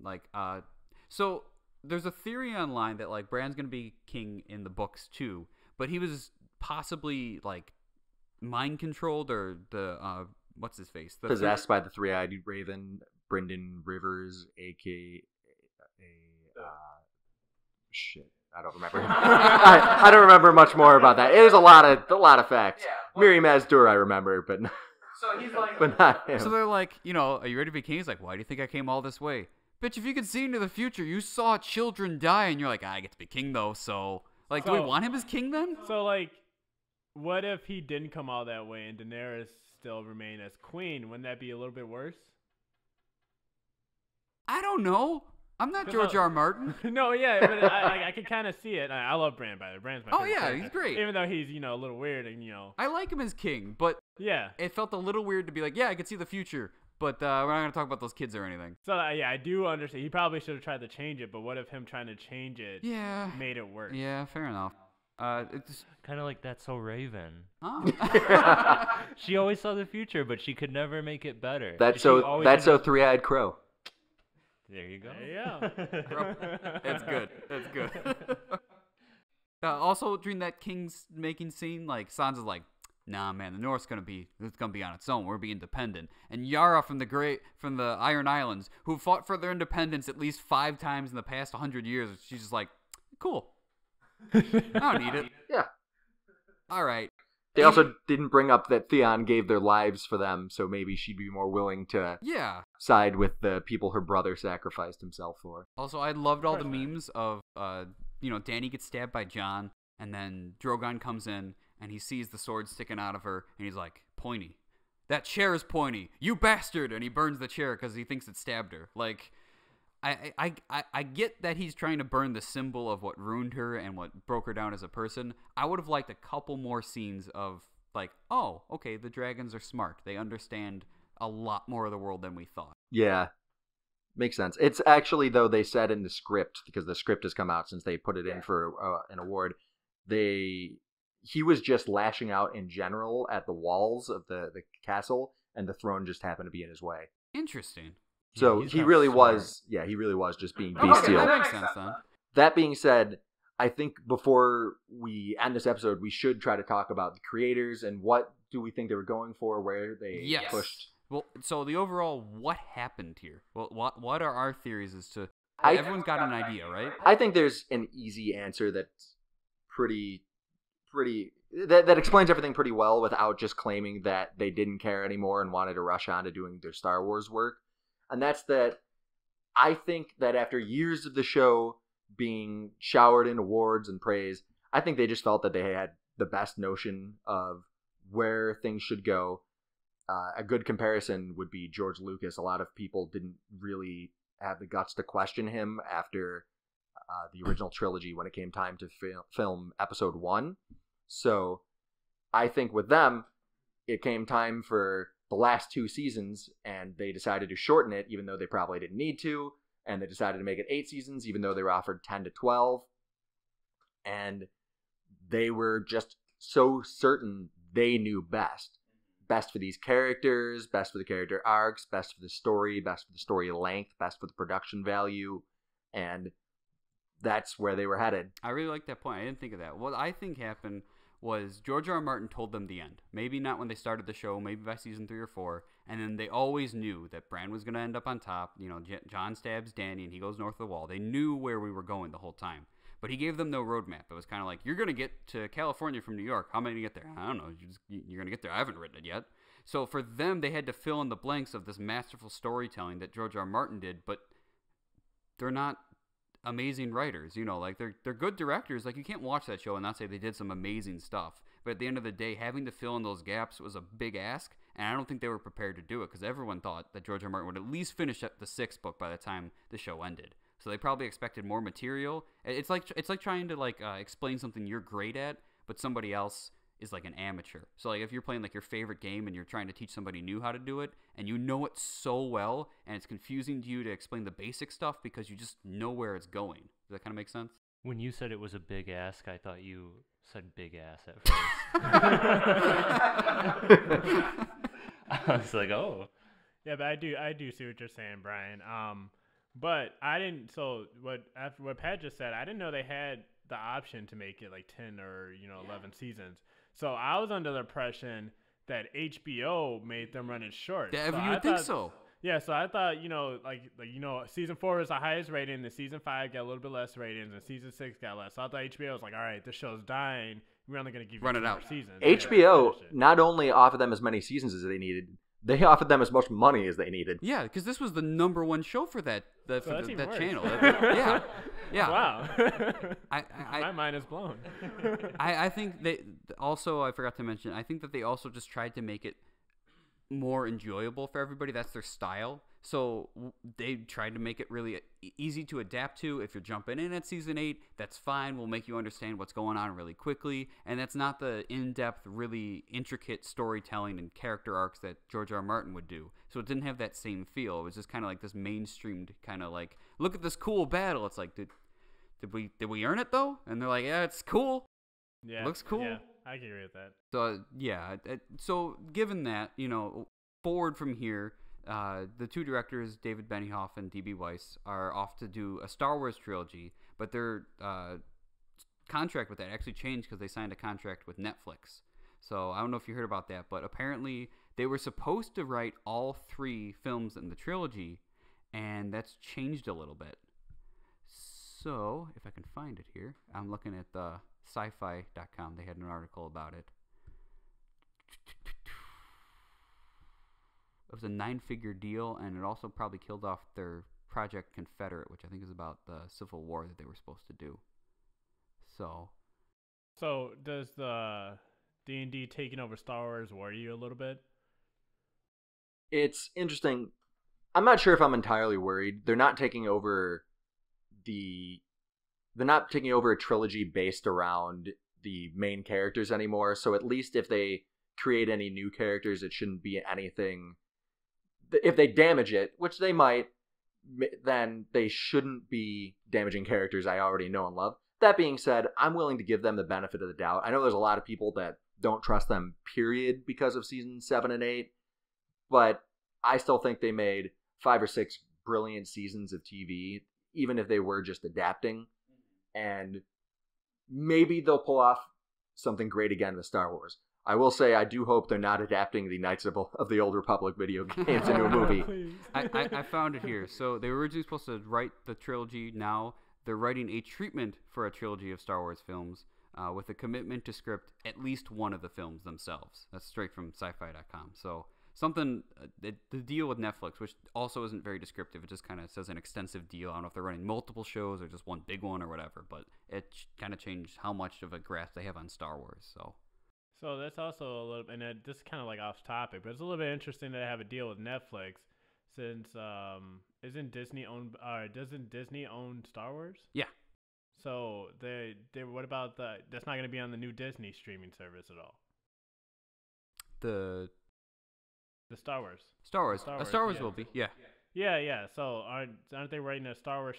S1: so there's a theory online that, Bran's going to be king in the books, too. But he was possibly, mind controlled or what's his face?
S2: Possessed by the three-eyed raven, Brynden Rivers, a.k.a. Shit. I don't remember. I don't remember much more about that. It was a lot of facts. Yeah, Miri Mazdur I remember, but
S1: so he's like,
S2: but not him.
S1: So they're like, are you ready to be king? He's like, why do you think I came all this way? Bitch, if you could see into the future, you saw children die, and you're like, I get to be king though. So do we want him as king then?
S4: So what if he didn't come all that way and Daenerys still remained as queen? Wouldn't that be a little bit worse?
S1: I don't know. I'm not George R. R. Martin.
S4: No, yeah, but I can kind of see it. I love Bran, by the way. Bran's my favorite character.
S1: He's great.
S4: Even though he's, a little weird and,
S1: I like him as king, but
S4: yeah,
S1: it felt a little weird to be like, yeah, I could see the future, but we're not going to talk about those kids or anything.
S4: So, yeah, I do understand. He probably should have tried to change it, but what if him trying to change it made it worse?
S1: Yeah, fair enough. It's
S3: kind of like That's So Raven.
S1: Huh?
S3: She always saw the future, but she could never make it better.
S2: That's so three-eyed crow.
S3: There you go.
S4: Yeah.
S1: That's good. That's good. Also, during that king's making scene, Sansa's like, nah, man, the North's it's gonna be on its own. We're being independent. And Yara from the Iron Islands, who fought for their independence at least 5 times in the past 100 years, she's just like, cool. I don't need it.
S2: Yeah.
S1: All right.
S2: They also didn't bring up that Theon gave their lives for them, so maybe she'd be more willing to side with the people her brother sacrificed himself for.
S1: Also, I loved all the memes of, Dany gets stabbed by Jon, and then Drogon comes in, and he sees the sword sticking out of her, and he's like, pointy. That chair is pointy. You bastard! And he burns the chair because he thinks it stabbed her. Like, I get that he's trying to burn the symbol of what ruined her and what broke her down as a person. I would have liked a couple more scenes of, like, oh, okay, the dragons are smart. They understand a lot more of the world than we thought.
S2: Yeah. Makes sense. It's actually, though, they said in the script, because the script has come out since they put it in for an award, he was just lashing out in general at the walls of the castle, and the throne just happened to be in his way.
S1: Interesting.
S2: So he really was just being bestial.
S1: That makes sense, then.
S2: That being said, I think before we end this episode, we should try to talk about the creators and what do we think they were going for, where they pushed.
S1: Well, so the overall, what happened here? Well, what are our theories as to... everyone's got an idea, right?
S2: I think there's an easy answer that's pretty... That explains everything pretty well without just claiming that they didn't care anymore and wanted to rush on to doing their Star Wars work. And that's that I think that after years of the show being showered in awards and praise, I think they just felt that they had the best notion of where things should go. A good comparison would be George Lucas. A lot of people didn't really have the guts to question him after the original trilogy when it came time to film episode 1. So I think with them, it came time for the last 2 seasons, and they decided to shorten it, even though they probably didn't need to, and they decided to make it 8 seasons, even though they were offered 10 to 12, and they were just so certain they knew best. Best for these characters, best for the character arcs, best for the story, best for the story length, best for the production value, and that's where they were headed.
S1: I really like that point. I didn't think of that. What I think happened was George R. Martin told them the end. Maybe not when they started the show, maybe by season 3 or 4. And then they always knew that Bran was going to end up on top. Jon stabs Dany and he goes north of the wall. They knew where we were going the whole time. But he gave them no roadmap. It was kind of like, you're going to get to California from New York. How am I going to get there? I don't know. You're going to get there. I haven't written it yet. So for them, they had to fill in the blanks of this masterful storytelling that George R. Martin did. But they're not amazing writers, they're good directors. Like, you can't watch that show and not say they did some amazing stuff, but at the end of the day, having to fill in those gaps was a big ask, and I don't think they were prepared to do it, because everyone thought that George R. Martin would at least finish up the 6th book by the time the show ended, so they probably expected more material. It's like trying to explain something you're great at, but somebody else is like an amateur. So like if you're playing like your favorite game and you're trying to teach somebody new how to do it, and you know it so well, and it's confusing to you to explain the basic stuff because you just know where it's going. Does that kind of make sense?
S3: When you said it was a big ask, I thought you said big ass at first. I was like, oh.
S4: Yeah, but I do see what you're saying, Brian. But I didn't. So after what Pat just said, I didn't know they had the option to make it like 10 or 11 seasons. So I was under the impression that HBO made them run it short.
S1: Yeah,
S4: so
S1: you would think so.
S4: Yeah, so I thought, season 4 was the highest rating, the season 5 got a little bit less ratings, and season 6 got less. So I thought HBO was like, all right, this show's dying. We're only going to give you 2 more seasons.
S2: HBO not only offered them as many seasons as they needed, they offered them as much money as they needed.
S1: Yeah, because this was the #1 show for that channel. Yeah.
S4: Wow. My mind is blown.
S1: I think they also, I forgot to mention, I think that they also just tried to make it more enjoyable for everybody. That's their style. So they tried to make it really easy to adapt to. If you're jumping in at season 8, that's fine. We'll make you understand what's going on really quickly. And that's not the in-depth, really intricate storytelling and character arcs that George R. Martin would do. So it didn't have that same feel. It was just kind of like this mainstreamed kind of like, look at this cool battle. It's like, did we earn it though? And they're like, yeah, it's cool.
S4: Yeah,
S1: looks cool.
S4: Yeah, I can agree with that.
S1: So yeah. So given that, forward from here, the 2 directors, David Benioff and D.B. Weiss, are off to do a Star Wars trilogy, but their contract with that actually changed because they signed a contract with Netflix. So I don't know if you heard about that, but apparently they were supposed to write all 3 films in the trilogy, and that's changed a little bit. So if I can find it here, I'm looking at the sci-fi.com. They had an article about it. It was a 9-figure deal, and it also probably killed off their Project Confederate, which I think is about the Civil War that they were supposed to do. So
S4: does the D&D taking over Star Wars worry you a little bit?
S2: It's interesting. I'm not sure if I'm entirely worried. They're not taking over a trilogy based around the main characters anymore. So at least if they create any new characters, it shouldn't be anything. If they damage it, which they might, then they shouldn't be damaging characters I already know and love. That being said, I'm willing to give them the benefit of the doubt. I know there's a lot of people that don't trust them, period, because of season 7 and 8, but I still think they made 5 or 6 brilliant seasons of TV, even if they were just adapting. And maybe they'll pull off something great again with Star Wars. I will say I do hope they're not adapting the Knights of the Old Republic video games into a movie.
S1: I found it here. So they were originally supposed to write the trilogy. Now they're writing a treatment for a trilogy of Star Wars films with a commitment to script at least one of the films themselves. That's straight from sci-fi.com. So something, the deal with Netflix, which also isn't very descriptive. It just kind of says an extensive deal. I don't know if they're running multiple shows or just one big one or whatever, but it kind of changed how much of a grasp they have on Star Wars.
S4: So that's also a little, and this is kind of like off topic, but it's a little bit interesting to have a deal with Netflix, since doesn't Disney own Star Wars?
S1: Yeah.
S4: So they what about that's not going to be on the new Disney streaming service at all?
S1: The
S4: Star Wars.
S1: Star Wars
S4: yeah.
S1: will be, yeah.
S4: Yeah. So aren't they writing a Star Wars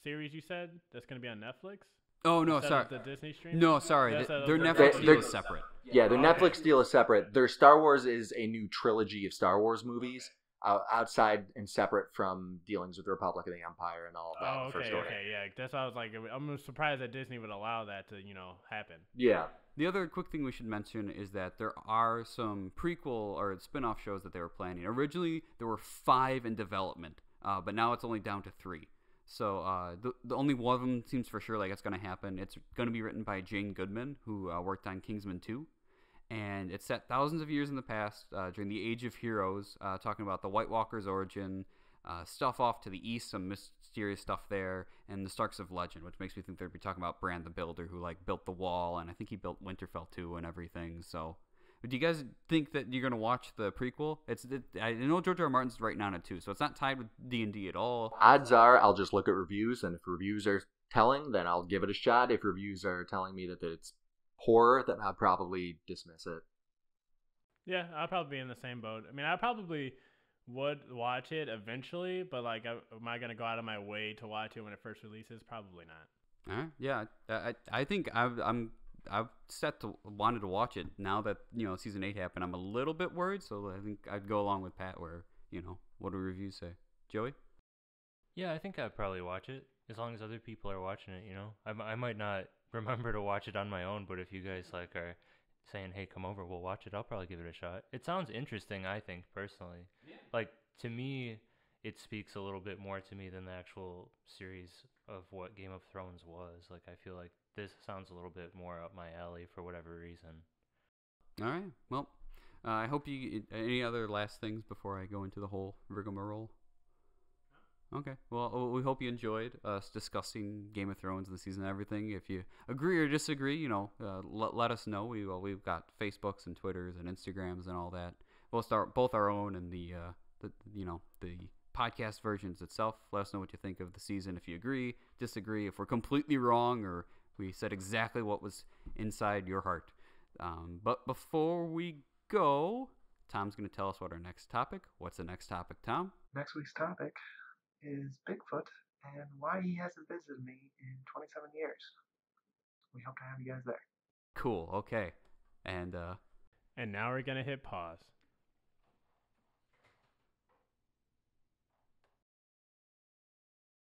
S4: series? You said that's going to be on Netflix.
S1: Oh no, sorry.
S4: The Disney stream?
S1: No, sorry. Their Netflix deal is separate.
S2: Yeah, their Netflix deal is separate. Their Star Wars is a new trilogy of Star Wars movies, outside and separate from dealings with the Republic of the Empire and all of that.
S4: Oh, okay, yeah. That's why I was like, I'm surprised that Disney would allow that to, happen.
S2: Yeah.
S1: The other quick thing we should mention is that there are some prequel or spin-off shows that they were planning. Originally, there were 5 in development, but now it's only down to 3. So the only one of them seems for sure like it's going to happen. It's going to be written by Jane Goodman, who worked on Kingsman 2. And it's set thousands of years in the past, during the Age of Heroes, talking about the White Walker's origin, stuff off to the east, some mysterious stuff there, and the Starks of Legend, which makes me think they'd be talking about Bran the Builder, who built the wall, and I think he built Winterfell too and everything. So, do you guys think that you're gonna watch the prequel? I know George R. R. Martin's writing on it too, so it's not tied with D&D at all.
S2: Odds are I'll just look at reviews, and if reviews are telling, then I'll give it a shot. If reviews are telling me that it's poor, then I'll probably dismiss it.
S4: Yeah, I'll probably be in the same boat. I mean, I probably would watch it eventually, but am I gonna go out of my way to watch it when it first releases? Probably not.
S1: All right, yeah, I think I've wanted to watch it now that season 8 happened. I'm a little bit worried, so I think I'd go along with Pat. Where what do reviews say, Joey?
S3: Yeah, I think I'd probably watch it as long as other people are watching it. I might not remember to watch it on my own, but if you guys are saying, hey, come over, we'll watch it, I'll probably give it a shot. It sounds interesting, I think, personally. Yeah. To me, it speaks a little bit more to me than the actual series of what Game of Thrones was. I feel like this sounds a little bit more up my alley for whatever reason.
S1: All right. Well, I hope you... Any other last things before I go into the whole rigmarole? Okay. Well, we hope you enjoyed us discussing Game of Thrones and the season and everything. If you agree or disagree, let us know. We've got Facebooks and Twitters and Instagrams and all that. We'll start both our own and the podcast versions itself. Let us know what you think of the season. If you agree, disagree, if we're completely wrong, or we said exactly what was inside your heart. But before we go, Tom's going to tell us what our next topic. What's the next topic, Tom?
S5: Next week's topic is Bigfoot and why he hasn't visited me in 27 years. We hope to have you guys there.
S1: Cool. Okay. And
S4: now we're gonna hit pause.